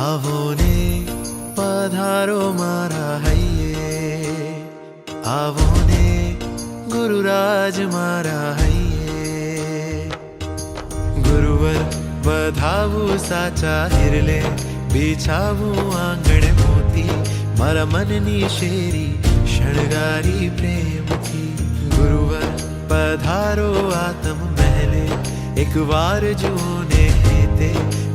આવો ને પધારો મારા હૈયે, આવો ને ગુરુરાજ મારા હૈયે. ગુરુવર વધાવું સાચા હિરલે, બિછાવું આંગણે મોતી, મારા મનની શેરી શણગારી પ્રેમથી. ગુરુવર પધારો આતમ મહેલે, એક વાર જુઓ ને હેતે,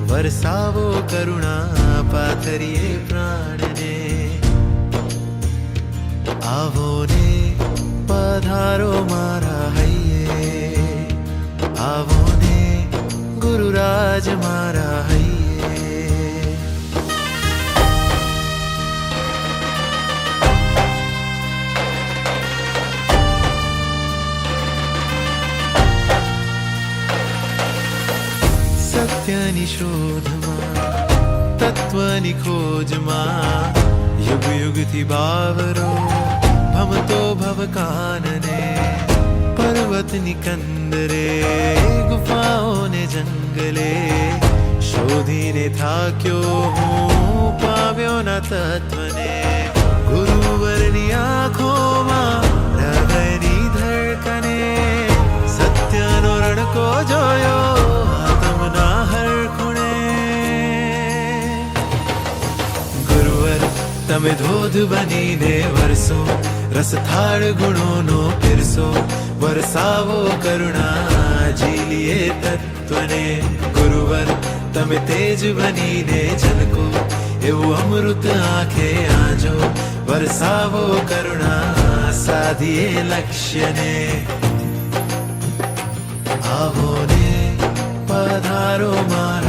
વરસાવો કરુણા પાથરીએ પ્રાણને. આવો ને પધારો મારા હૈયે, આવો ને ગુરુરાજ મારા હૈયે. સત્યની શોધમાં, તત્વની ખોજમાં, યુગ યુગથી બાવરો ભમતો ભવકાનને. પર્વતની કંદરે, ગુફાઓને જંગલે, શોધીને થાક્યો હું, પાવ્યો ના તત્વને. ગુરુવરની આંખોમાં હૃદયની ધડકને, સત્યનો રણકો જોયો આત્મના હર ખૂણે. ગુરુવર તમે ધોધ બનીને વરસો, રસથાળ ગુણોનો પીરસો, વરસાવો કરુણા ઝીલીએ તત્વને. ગુરુવર તમે તેજ બનીને ઝલકો, એવું અમૃત આંખે આજો, વરસાવો કરુણા સાધીએ લક્ષ્યને. આવો ને પધારો મારા